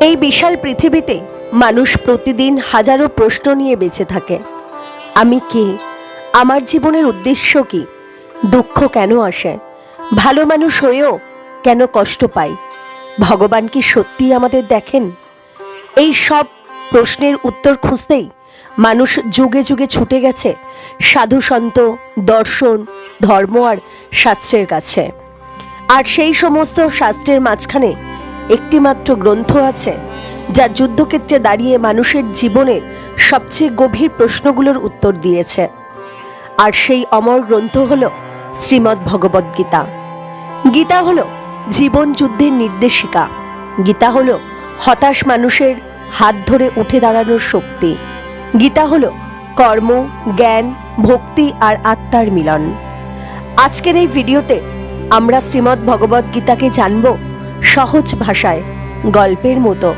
এই বিশাল পৃথিবীতে মানুষ প্রতিদিন হাজারো প্রশ্ন নিয়ে বেঁচে থাকে। আমি কে? আমার জীবনের উদ্দেশ্য কি? দুঃখ কেন আসে? ভালো মানুষ হয়েও কেন কষ্ট পাই? ভগবান কি সত্যিই আমাদের দেখেন? এই সব প্রশ্নের উত্তর খুঁজতেই মানুষ যুগে যুগে ছুটে গেছে সাধু সন্ত, দর্শন, ধর্ম আর শাস্ত্রের কাছে। আর সেই সমস্ত শাস্ত্রের মাঝখানে একটিমাত্র গ্রন্থ আছে যা যুদ্ধক্ষেত্রে দাঁড়িয়ে মানুষের জীবনের সবচেয়ে গভীর প্রশ্নগুলোর উত্তর দিয়েছে। আর সেই অমর গ্রন্থ হল শ্রীমদ্ ভগবদ গীতা। গীতা হল জীবন যুদ্ধের নির্দেশিকা। গীতা হল হতাশ মানুষের হাত ধরে উঠে দাঁড়ানোর শক্তি। গীতা হল কর্ম, জ্ঞান, ভক্তি আর আত্মার মিলন। আজকের এই ভিডিওতে আমরা শ্রীমদ্ ভগবদ গীতাকে জানব সহজ ভাষায়, গল্পের মতো,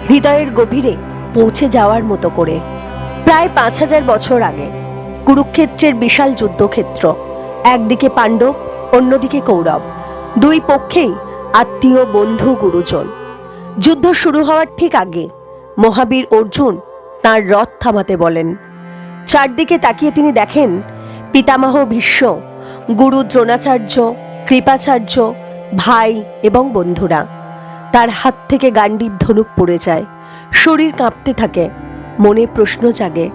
হৃদয়ের গভীরে পৌঁছে যাওয়ার মতো করে। প্রায় 5000 বছর আগে কুরুক্ষেত্রের বিশাল যুদ্ধক্ষেত্র। একদিকে পাণ্ডব, অন্যদিকে কৌরব। দুই পক্ষেই আত্মীয়, বন্ধু, গুরুজন। যুদ্ধ শুরু হওয়ার ঠিক আগে মহাবীর অর্জুন তাঁর রথ থামাতে বলেন। চারদিকে তাকিয়ে তিনি দেখেন পিতামহ ভীষ্ম, গুরু দ্রোণাচার্য, কৃপাচার্য, ভাই এবং বন্ধুরা। তার হাত থেকে গান্ডীব ধনুক পড়ে যায়। শরীর কাঁপতে থাকে। মনে প্রশ্ন জাগে,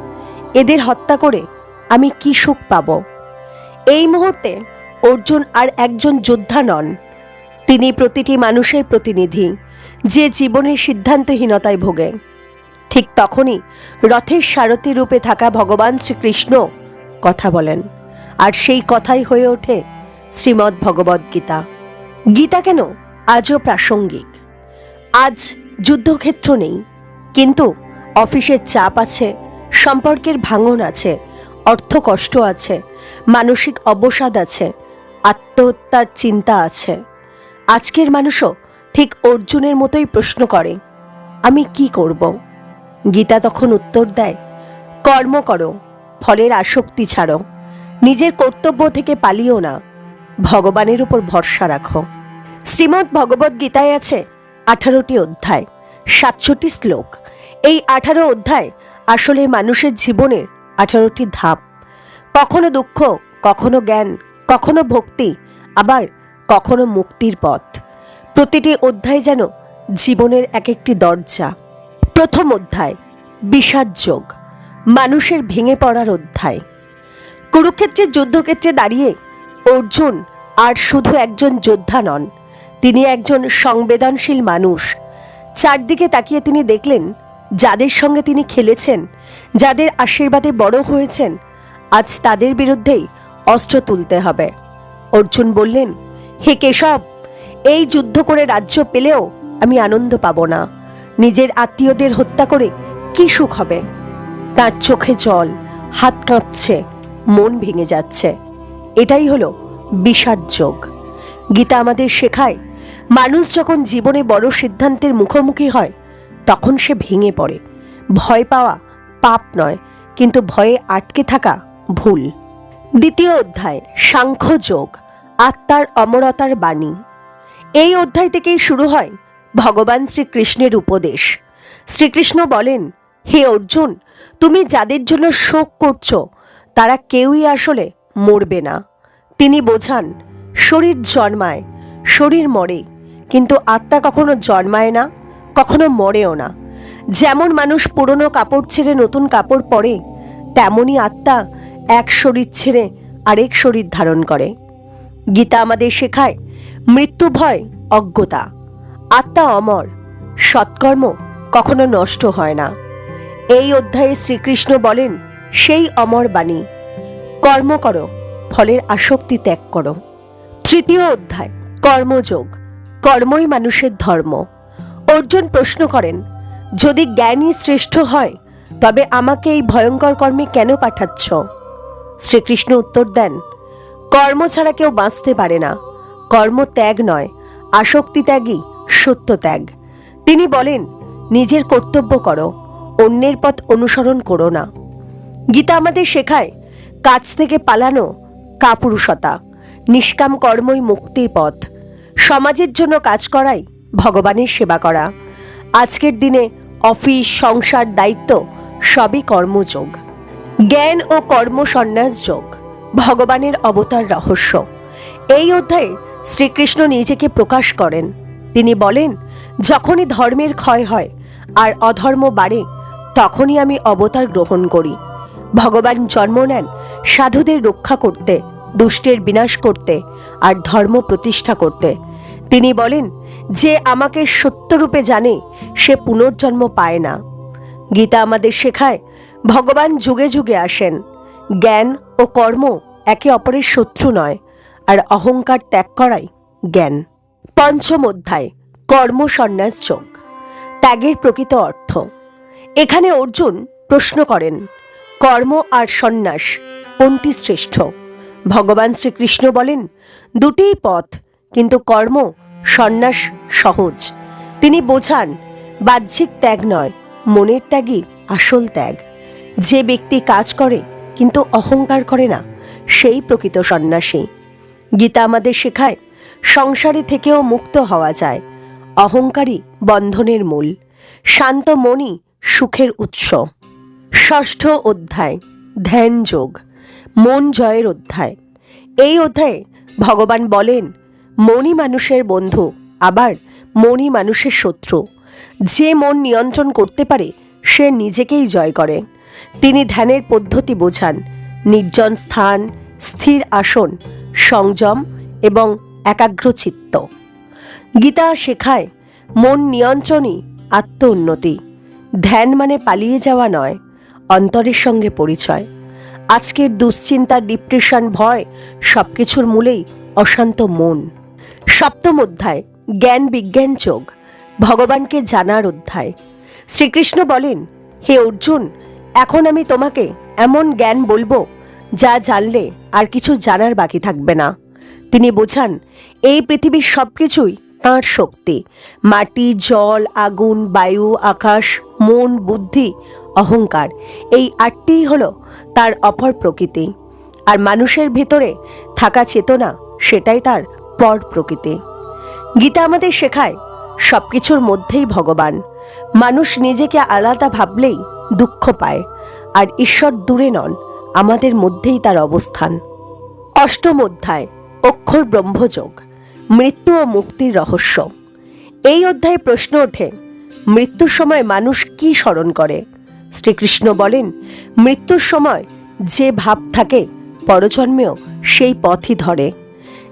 এদের হত্যা করে আমি কি সুখ পাব? এই মুহূর্তে অর্জুন আর একজন যোদ্ধা নন, তিনি প্রতিটি মানুষের প্রতিনিধি, যে জীবনের সিদ্ধান্তহীনতায় ভোগে। ঠিক তখনই রথের সারথি রূপে থাকা ভগবান শ্রীকৃষ্ণ কথা বলেন, আর সেই কথাই হয়ে ওঠে শ্রীমদ্ ভগবদ গীতা। গীতা কেন আজও প্রাসঙ্গিক? আজ যুদ্ধক্ষেত্র নেই, কিন্তু অফিসের চাপ আছে, সম্পর্কের ভাঙন আছে, অর্থকষ্ট আছে, মানসিক অবসাদ আছে, আত্মহত্যার চিন্তা আছে। আজকের মানুষও ঠিক অর্জুনের মতোই প্রশ্ন করে, আমি কি করব? গীতা তখন উত্তর দেয়, কর্ম করো, ফলের আসক্তি ছাড়ো, নিজের কর্তব্য থেকে পালিও না, ভগবানের উপর ভরসা রাখো। শ্রীমদ্ ভগবদ গীতায় আছে 18টি অধ্যায়, 67টি শ্লোক। এই 18 অধ্যায় আসলে মানুষের জীবনের 18টি ধাপ। কখনো দুঃখ, কখনো জ্ঞান, কখনো ভক্তি, আবার কখনো মুক্তির পথ। প্রতিটি অধ্যায় যেন জীবনের এক একটি দরজা। প্রথম অধ্যায়, বিষাদ যোগ, মানুষের ভেঙে পড়ার অধ্যায়। কুরুক্ষেত্রের যুদ্ধক্ষেত্রে দাঁড়িয়ে অর্জুন আর শুধু একজন যোদ্ধা নন, তিনি একজন সংবেদনশীল মানুষ। চারদিকে তাকিয়ে তিনি দেখলেন যাদের সঙ্গে তিনি খেলেছেন, যাদের আশীর্বাদে বড় হয়েছেন, আজ তাদের বিরুদ্ধেই অস্ত্র তুলতে হবে। অর্জুন বললেন, হে কেশব, এই যুদ্ধ করে রাজ্য পেলেও আমি আনন্দ পাব না। নিজের আত্মীয়দের হত্যা করে কি সুখ হবে? তার চোখে জল, হাত কাঁপছে, মন ভেঙে যাচ্ছে। এটাই হলো বিষাদ যোগ। গীতা আমাদের শেখায়, মানুষ যখন জীবনে বড় সিদ্ধান্তের মুখোমুখি হয় তখন সে ভেঙে পড়ে। ভয় পাওয়া পাপ নয়, কিন্তু ভয়ে আটকে থাকা ভুল। দ্বিতীয় অধ্যায়, সাংখ্য যোগ, আত্মার অমরতার বাণী। এই অধ্যায় থেকেই শুরু হয় ভগবান শ্রীকৃষ্ণের উপদেশ। শ্রীকৃষ্ণ বলেন, হে অর্জুন, তুমি যাদের জন্য শোক করছো তারা কেউই আসলে মরবে না। তিনি বোঝান, শরীর জন্মায়, শরীর মরে, কিন্তু আত্মা কখনো জন্মায় না, কখনো মরেও না। যেমন মানুষ পুরনো কাপড় ছেড়ে নতুন কাপড় পরে, তেমনই আত্মা এক শরীর ছেড়ে আরেক শরীর ধারণ করে। গীতা আমাদের শেখায়, মৃত্যু ভয় অজ্ঞতা, আত্মা অমর, সৎকর্ম কখনো নষ্ট হয় না। এই অধ্যায়ে শ্রীকৃষ্ণ বলেন সেই অমর বাণী, কর্ম করো, ফলের আসক্তি ত্যাগ করো। তৃতীয় অধ্যায়, কর্মযোগ, কর্মই মানুষের ধর্ম। অর্জুন প্রশ্ন করেন, যদি জ্ঞানই শ্রেষ্ঠ হয় তবে আমাকে এই ভয়ঙ্কর কর্মে কেন পাঠাচ্ছ? শ্রীকৃষ্ণ উত্তর দেন, কর্ম ছাড়া কেউ বাঁচতে পারে না। কর্ম ত্যাগ নয়, আসক্তি ত্যাগই সত্য ত্যাগ। তিনি বলেন, নিজের কর্তব্য করো, অন্যের পথ অনুসরণ করো না। গীতা আমাদের শেখায়, কাজ থেকে পালানো কাপুরুষতা, নিষ্কাম কর্মই মুক্তির পথ। সমাজের জন্য কাজ করাই ভগবানের সেবা করা। আজকের দিনে অফিস, সংসার, দায়িত্ব সবই কর্মযোগ। জ্ঞান ও কর্ম সন্ন্যাস যোগ ভগবানের অবতার রহস্য। এই অধ্যায়ে শ্রীকৃষ্ণ নিজেকে প্রকাশ করেন। তিনি বলেন, যখনই ধর্মের ক্ষয় হয় আর অধর্ম বাড়ে, তখনই আমি অবতার গ্রহণ করি। ভগবান জন্ম নেন সাধুদের রক্ষা করতে, দুষ্টের বিনাশ করতে আর ধর্ম প্রতিষ্ঠা করতে। তিনি বলেন, যে আমাকে সত্যরূপে জানে সে পুনর্জন্ম পায় না। গীতা আমাদের শেখায় ভগবান যুগে যুগে আসেন। জ্ঞান ও কর্ম একে অপরের শত্রু নয়, আর অহংকার ত্যাগ করাই জ্ঞান। পঞ্চম অধ্যায়, কর্ম সন্ন্যাস যোগ, ত্যাগের প্রকৃত অর্থ। এখানে অর্জুন প্রশ্ন করেন, কর্ম আর সন্ন্যাস কোনটি শ্রেষ্ঠ? ভগবান শ্রীকৃষ্ণ বলেন, দুটিই পথ, কিন্তু কর্ম সন্ন্যাস সহজ। তিনি বোঝান, বাহ্যিক ত্যাগ নয়, মনের ত্যাগই আসল ত্যাগ। যে ব্যক্তি কাজ করে কিন্তু অহংকার করে না, সেই প্রকৃত সন্ন্যাসী। গীতা আমাদের শেখায়, সংসারে থেকেও মুক্ত হওয়া যায়। অহংকারই বন্ধনের মূল, শান্ত মনই সুখের উৎস। ষষ্ঠ অধ্যায়, ধ্যান যোগ, মন জয়ের অধ্যায়। এই অধ্যায়ে ভগবান বলেন, মনই মানুষের বন্ধু, আবার মনই মানুষের শত্রু। যে মন নিয়ন্ত্রণ করতে পারে সে নিজেকেই জয় করে। তিনি ধ্যানের পদ্ধতি বোঝান, নির্জন স্থান, স্থির আসন, সংযম এবং একাগ্রচিত্ত। গীতা শেখায়, মন নিয়ন্ত্রণই আত্ম উন্নতি। ধ্যান মানে পালিয়ে যাওয়া নয়, অন্তরের সঙ্গে পরিচয়। আজকের দুশ্চিন্তা, ডিপ্রেশন, ভয় সবকিছুর মূলেই অশান্ত মন। সপ্তম অধ্যায়, জ্ঞান বিজ্ঞান যোগ, ভগবানকে জানার অধ্যায়। শ্রীকৃষ্ণ বলেন, হে অর্জুন, এখন আমি তোমাকে এমন জ্ঞান বলবো যা জানলে আর কিছু জানার বাকি থাকবে না। তিনি বোঝান, এই পৃথিবীর সব কিছুই তাঁর শক্তি। মাটি, জল, আগুন, বায়ু, আকাশ, মন, বুদ্ধি, অহংকার, এই আটটিই হলো তার অপর প্রকৃতি। আর মানুষের ভেতরে থাকা চেতনা, সেটাই তার পর প্রকৃতি। গীতা আমাদের শেখায়, সবকিছুর মধ্যেই ভগবান। মানুষ নিজেকে আলাদা ভাবলেই দুঃখ পায়, আর ঈশ্বর দূরে নন, আমাদের মধ্যেই তার অবস্থান। অষ্টম অধ্যায়, অক্ষর ব্রহ্মযোগ, মৃত্যু ও মুক্তির রহস্য। এই অধ্যায়ে প্রশ্ন ওঠে, মৃত্যুর সময় মানুষ কি স্মরণ করে? শ্রীকৃষ্ণ বলেন, মৃত্যুর সময় যে ভাব থাকে, পরজন্মেও সেই পথই ধরে।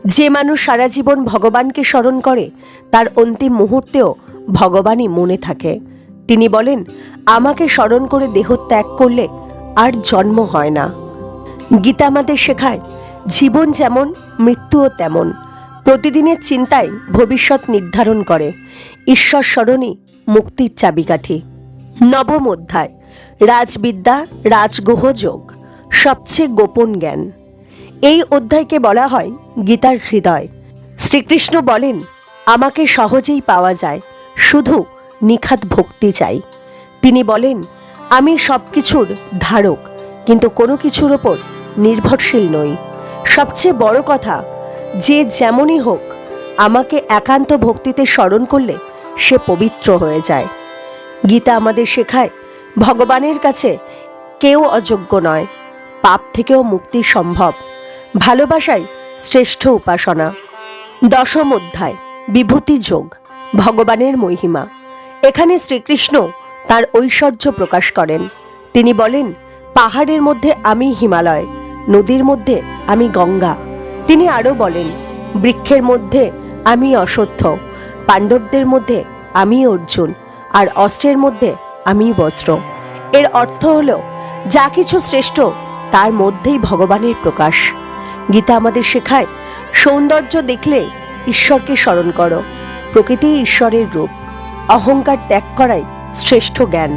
যে মানুষ সারা জীবন ভগবানকে স্মরণ করে, তার অন্তিম মুহূর্তেও ভগবানই মনে থাকে। তিনি বলেন, আমাকে স্মরণ করে দেহ ত্যাগ করলে আর জন্ম হয় না। গীতা আমাদের শেখায়, জীবন যেমন, মৃত্যুও তেমন। প্রতিদিনের চিন্তায় ভবিষ্যৎ নির্ধারণ করে। ঈশ্বর স্মরণই মুক্তির চাবিকাঠি। নবম অধ্যায়, রাজবিদ্যা রাজগুহ যোগ, সবচেয়ে গোপন জ্ঞান। এই অধ্যায়কে বলা হয় গীতার হৃদয়। শ্রীকৃষ্ণ বলেন, আমাকে সহজেই পাওয়া যায়, শুধু নিখাত ভক্তি চাই। তিনি বলেন, আমি সব কিছুর ধারক, কিন্তু কোনো কিছুর ওপর নির্ভরশীল নই। সবচেয়ে বড় কথা, যে যেমনই হোক, আমাকে একান্ত ভক্তিতে স্মরণ করলে সে পবিত্র হয়ে যায়। গীতা আমাদের শেখায়, ভগবানের কাছে কেউ অযোগ্য নয়, পাপ থেকেও মুক্তি সম্ভব। ভালোবাসাই শ্রেষ্ঠ উপাসনা। দশম অধ্যায়, বিভূতি যোগ, ভগবানের মহিমা। এখানে শ্রীকৃষ্ণ তার ঐশ্বর্য প্রকাশ করেন। তিনি বলেন, পাহাড়ের মধ্যে আমি হিমালয়, নদীর মধ্যে আমি গঙ্গা। তিনি আরও বলেন, বৃক্ষের মধ্যে আমি অশ্বত্থ, পাণ্ডবদের মধ্যে আমি অর্জুন, আর অস্ত্রের মধ্যে আমি বজ্র। এর অর্থ হল, যা কিছু শ্রেষ্ঠ তার মধ্যেই ভগবানের প্রকাশ। গীতা আমাদের শেখায়, সৌন্দর্য দেখলে ঈশ্বরকে স্মরণ করো, প্রকৃতি ঈশ্বরের রূপ। অহংকার ত্যাগ করাই শ্রেষ্ঠ জ্ঞান।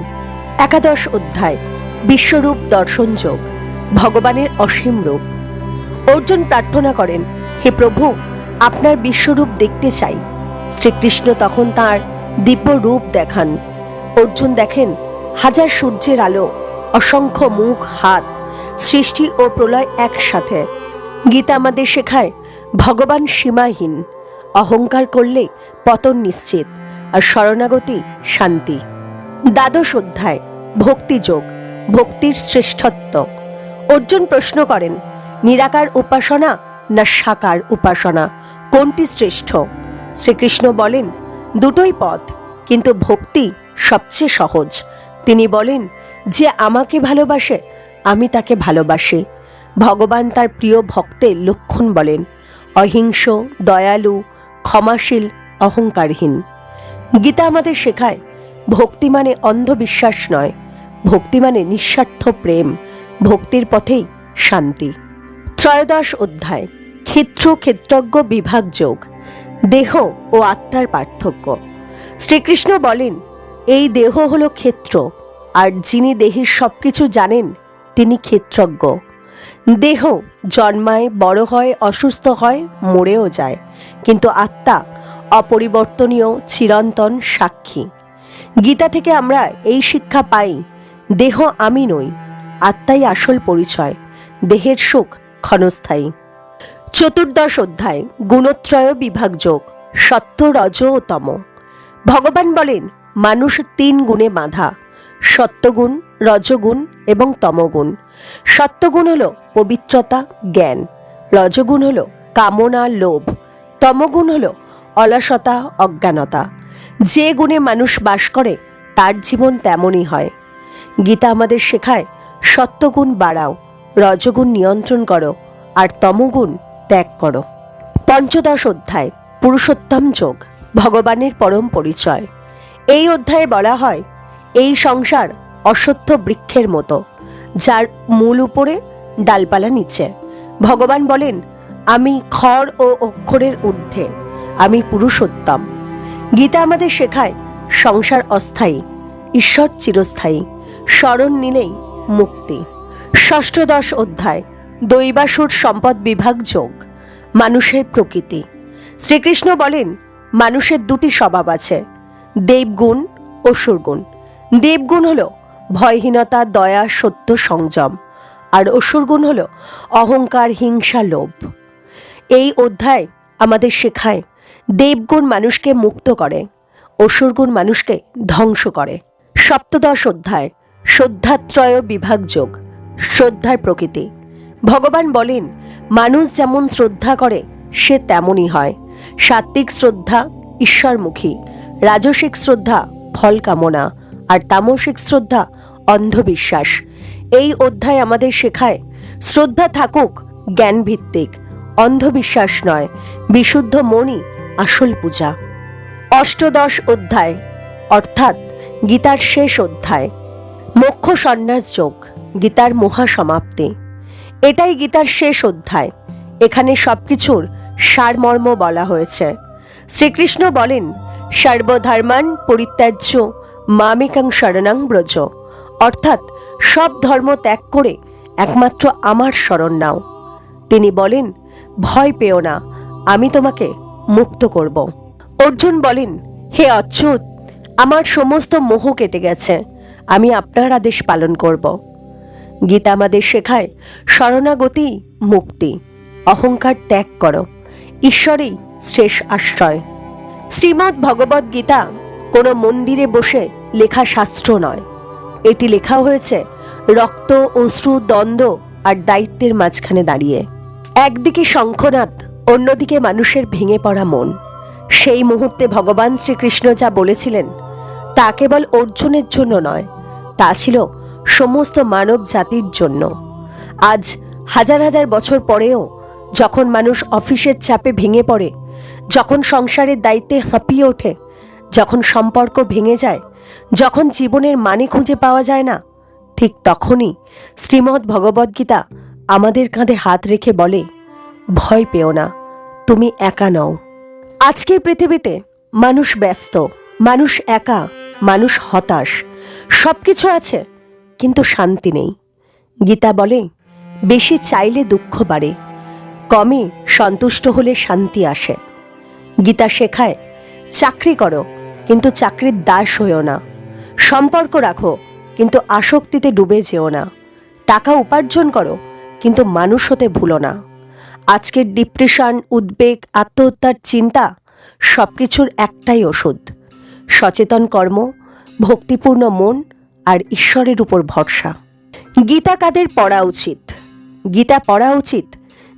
একাদশ অধ্যায়, বিশ্বরূপ দর্শন যোগ, ভগবানের অসীম রূপ। অর্জুন প্রার্থনা করেন, হে প্রভু, আপনার বিশ্বরূপ দেখতে চাই। শ্রীকৃষ্ণ তখন তাঁর দিব্য রূপ দেখান। অর্জুন দেখেন হাজার সূর্যের আলো, অসংখ্য মুখ, হাত, সৃষ্টি ও প্রলয় একসাথে। গীতা আমাদের শেখায়, ভগবান সীমাহীন। অহংকার করলে পতন নিশ্চিত, আর শরণাগতি শান্তি। দ্বাদশ অধ্যায় ভক্তিযোগ, ভক্তির শ্রেষ্ঠত্ব। অর্জুন প্রশ্ন করেন, নিরাকার উপাসনা না সাকার উপাসনা কোনটি শ্রেষ্ঠ? শ্রীকৃষ্ণ বলেন, দুটোই পথ, কিন্তু ভক্তি সবচেয়ে সহজ। তিনি বলেন, যে আমাকে ভালোবাসে আমি তাকে ভালোবাসি। ভগবান তার প্রিয় ভক্তের লক্ষণ বলেন, অহিংস, দয়ালু, ক্ষমাশীল, অহংকারহীন। গীতা আমাদের শেখায়, ভক্তি মানে অন্ধবিশ্বাস নয়, ভক্তি মানে নিঃস্বার্থ প্রেম, ভক্তির পথেই শান্তি। ত্রয়োদশ অধ্যায় ক্ষেত্র ক্ষেত্রজ্ঞ বিভাগ যোগ, দেহ ও আত্মার পার্থক্য। শ্রীকৃষ্ণ বলেন, এই দেহ হলো ক্ষেত্র, আর যিনি দেহের সবকিছু জানেন তিনি ক্ষেত্রজ্ঞ। দেহ জন্মায়, বড় হয়, অসুস্থ হয়, মরেও যায়, কিন্তু আত্মা অপরিবর্তনীয়, চিরন্তন, সাক্ষী। গীতা থেকে আমরা এই শিক্ষা পাই, দেহ আমি নই, আত্মাই আসল পরিচয়, দেহের সুখ ক্ষণস্থায়ী। চতুর্দশ অধ্যায় গুণত্রয় বিভাগ যোগ, সত্য, রজ ও তম। ভগবান বলেন, মানুষ তিন গুণে বাঁধা, সত্যগুণ, রজগুণ এবং তমগুণ। সত্যগুণ হল পবিত্রতা, জ্ঞান। রজগুণ হল কামনা, লোভ। তমগুণ হল অলসতা, অজ্ঞানতা। যে গুণে মানুষ বাস করে তার জীবন তেমনই হয়। গীতা আমাদের শেখায়, সত্যগুণ বাড়াও, রজগুণ নিয়ন্ত্রণ করো, আর তমগুণ ত্যাগ করো। পঞ্চদশ অধ্যায় পুরুষোত্তম যোগ, ভগবানের পরম পরিচয়। এই অধ্যায়ে বলা হয়, এই সংসার অশ্বত্থ বৃক্ষের মতো, যার মূল উপরে, ডালপালা নিচে। ভগবান বলেন, আমি খড় ও অক্ষরের ঊর্ধ্বে, আমি পুরুষোত্তম। গীতা আমাদের শেখায়, সংসার অস্থায়ী, ঈশ্বর চিরস্থায়ী, শরণ নিলেই মুক্তি। ষষ্ঠদশ অধ্যায় দৈবাসুর সম্পদ বিভাগ যোগ, মানুষের প্রকৃতি। শ্রীকৃষ্ণ বলেন, মানুষের দুটি স্বভাব আছে, দেবগুণ, অসুরগুণ। দেবগুণ হল ভয়হীনতা, দয়া, সত্য, সংযম, আর অসুরগুণ হল অহংকার, হিংসা, লোভ। এই অধ্যায় আমাদের শেখায়, দেবগুণ মানুষকে মুক্ত করে, অসুরগুণ মানুষকে ধ্বংস করে। সপ্তদশ অধ্যায় শ্রদ্ধাত্রয় বিভাগ যোগ, শ্রদ্ধার প্রকৃতি। ভগবান বলেন, মানুষ যেমন শ্রদ্ধা করে সে তেমনই হয়। সাত্ত্বিক শ্রদ্ধা ঈশ্বরমুখী, রাজসিক শ্রদ্ধা ফল কামনা, আর তামসিক শ্রদ্ধা অন্ধবিশ্বাস। এই অধ্যায় আমাদের শেখায়, শ্রদ্ধা থাকুক জ্ঞানভিত্তিক, অন্ধবিশ্বাস নয়, বিশুদ্ধ মনই আসল পূজা। অষ্টদশ অধ্যায় অর্থাৎ গীতার শেষ অধ্যায় মোক্ষ সন্ন্যাস যোগ, গীতার মহাসমাপ্তি। এটাই গীতার শেষ অধ্যায়। এখানে সবকিছুর সারমর্ম বলা হয়েছে। শ্রীকৃষ্ণ বলেন, সর্বধর্মান পরিত্যাজ্য মামেকং শরণং ব্রজ, অর্থাৎ সব ধর্ম ত্যাগ করে একমাত্র আমার শরণ নাও। তিনি বলেন, ভয় পেও না, আমি তোমাকে মুক্ত করব। অর্জুন বলেন, হে অচ্যুত, আমার সমস্ত মোহ কেটে গেছে, আমি আপনার আদেশ পালন করব। গীতা আমাদের শেখায়, শরণাগতি মুক্তি, অহংকার ত্যাগ করো, ঈশ্বরই শেষ আশ্রয়। শ্রীমদ্ ভগবদ্ গীতা কোনো মন্দিরে বসে লেখা শাস্ত্র নয়, এটি লেখা হয়েছে রক্ত, অশ্রু, দ্বন্দ্ব আর দায়িত্বের মাঝখানে দাঁড়িয়ে। একদিকে শঙ্খনাদ, অন্যদিকে মানুষের ভেঙে পড়া মন। সেই মুহূর্তে ভগবান শ্রীকৃষ্ণ যা বলেছিলেন তা কেবল অর্জুনের জন্য নয়, তা ছিল সমস্ত মানব জাতির জন্য। আজ হাজার হাজার বছর পরেও যখন মানুষ অফিসের চাপে ভেঙে পড়ে, যখন সংসারের দায়িত্বে হাঁপিয়ে ওঠে, যখন সম্পর্ক ভেঙে যায়, যখন জীবনের মানে খুঁজে পাওয়া যায় না, ঠিক তখনই শ্রীমদ্ ভগবদ্গীতা আমাদের কাঁধে হাত রেখে বলে, ভয় পেও না, তুমি একা নও। আজকের পৃথিবীতে মানুষ ব্যস্ত, মানুষ একা, মানুষ হতাশ, সব কিছু আছে কিন্তু শান্তি নেই। গীতা বলে, বেশি চাইলে দুঃখ বাড়ে, কমে সন্তুষ্ট হলে শান্তি আসে। গীতা শেখায়, চাকরি করো কিন্তু চাকরির দাস হইও না, সম্পর্ক রাখো কিন্তু আসক্তিতে ডুবে যেও না, টাকা উপার্জন করো কিন্তু মানুষ হতে ভুলো না। আজকের ডিপ্রেশন, উদ্বেগ, আত্মহত্যার চিন্তা সব কিছুর একটাই ওষুধ, সচেতন কর্ম, ভক্তিপূর্ণ মন আর ঈশ্বরের উপর ভরসা। গীতা কাদের পড়া উচিত? গীতা পড়া উচিত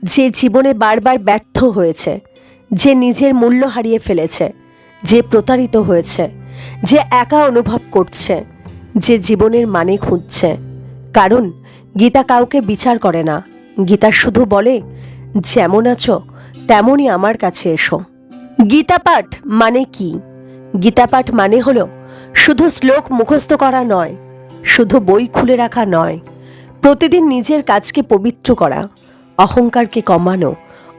যে জীবনে বারবার ব্যর্থ হয়েছে, যে নিজের মূল্য হারিয়ে ফেলেছে, যে প্রতারিত হয়েছে, যে একা অনুভব করছে, যে জীবনের মানে খুঁজছে। কারণ গীতা কাউকে বিচার করে না। গীতা শুধু বলে, যেমন আছো তেমনই আমার কাছে এসো। গীতা পাঠ মানে কি? গীতা পাঠ মানে হলো শুধু শ্লোক মুখস্থ করা নয়, শুধু বই খুলে রাখা নয়, প্রতিদিন নিজের কাজকে পবিত্র করা, অহংকারকে কমানো,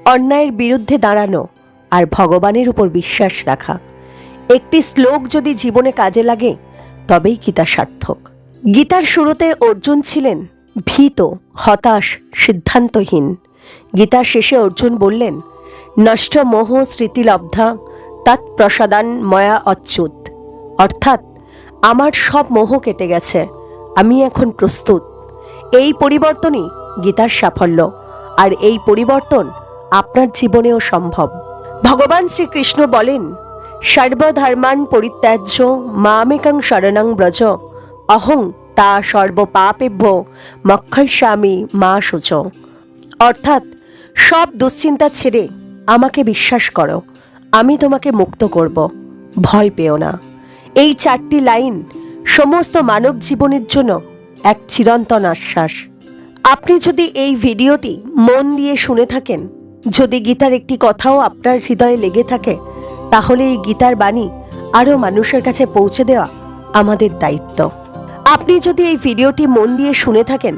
অন্যায়ের বিরুদ্ধে দাঁড়ানো আর ভগবানের উপর বিশ্বাস রাখা। একটি শ্লোক যদি জীবনে কাজে লাগে তবেই গীতা সার্থক। গীতার শুরুতে অর্জুন ছিলেন ভীত, হতাশ, সিদ্ধান্তহীন। গীতার শেষে অর্জুন বললেন, নষ্ট মোহ স্মৃতিলব্ধা তৎপ্রসাদান ময়া অচ্যুত। অর্থাৎ আমার সব মোহ কেটে গেছে, আমি এখন প্রস্তুত। এই পরিবর্তনই গীতার সাফল্য, আর এই পরিবর্তন আপনার জীবনেও সম্ভব। ভগবান শ্রীকৃষ্ণ বলেন, সর্বধর্মান পরিত্যাজ্য মামেকং শরণং ব্রজ অহং তা সর্বপাপেভ্য মোক্ষয়িষ্যামি মা শুচ। অর্থাৎ সব দুশ্চিন্তা ছেড়ে আমাকে বিশ্বাস করো, আমি তোমাকে মুক্ত করব, ভয় পেও না। এই 4টি লাইন সমস্ত মানব জীবনের জন্য এক চিরন্তন আশ্বাস। আপনি যদি এই ভিডিওটি মন দিয়ে শুনে থাকেন, যদি গীতার একটি কথাও আপনার হৃদয়ে লেগে থাকে, তাহলে এই গীতার বাণী আরও মানুষের কাছে পৌঁছে দেওয়া আমাদের দায়িত্ব। আপনি যদি এই ভিডিওটি মন দিয়ে শুনে থাকেন,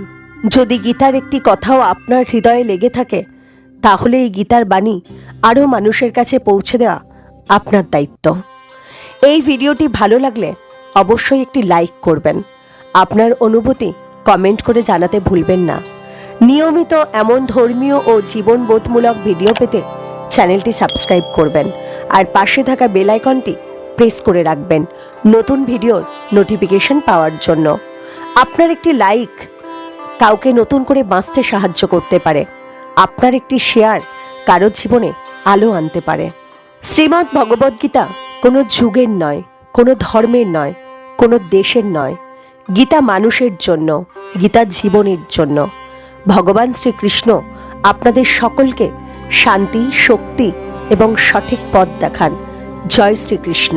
যদি গীতার একটি কথাও আপনার হৃদয়ে লেগে থাকে, তাহলে এই গীতার বাণী আরও মানুষের কাছে পৌঁছে দেওয়া আপনার দায়িত্ব। এই ভিডিওটি ভালো লাগলে অবশ্যই একটি লাইক করবেন। আপনার অনুভূতি কমেন্ট করে জানাতে ভুলবেন না। নিয়মিত এমন ধর্মীয় ও জীবনবোধমূলক ভিডিও পেতে চ্যানেলটি সাবস্ক্রাইব করবেন আর পাশে থাকা বেল আইকনটি প্রেস করে রাখবেন নতুন ভিডিওর নোটিফিকেশন পাওয়ার জন্য। আপনার একটি লাইক কাউকে নতুন করে বাঁচতে সাহায্য করতে পারে। আপনার একটি শেয়ার কারো জীবনে আলো আনতে পারে। শ্রীমদ্ ভগবদ্গীতা কোনো যুগের নয়, কোনো ধর্মের নয়, কোনো দেশের নয়। গীতা মানুষের জন্য, গীতা জীবনের জন্য। ভগবান শ্রীকৃষ্ণ আপনাদের সকলকে শান্তি, শক্তি এবং সঠিক পথ দেখান। জয় শ্রীকৃষ্ণ।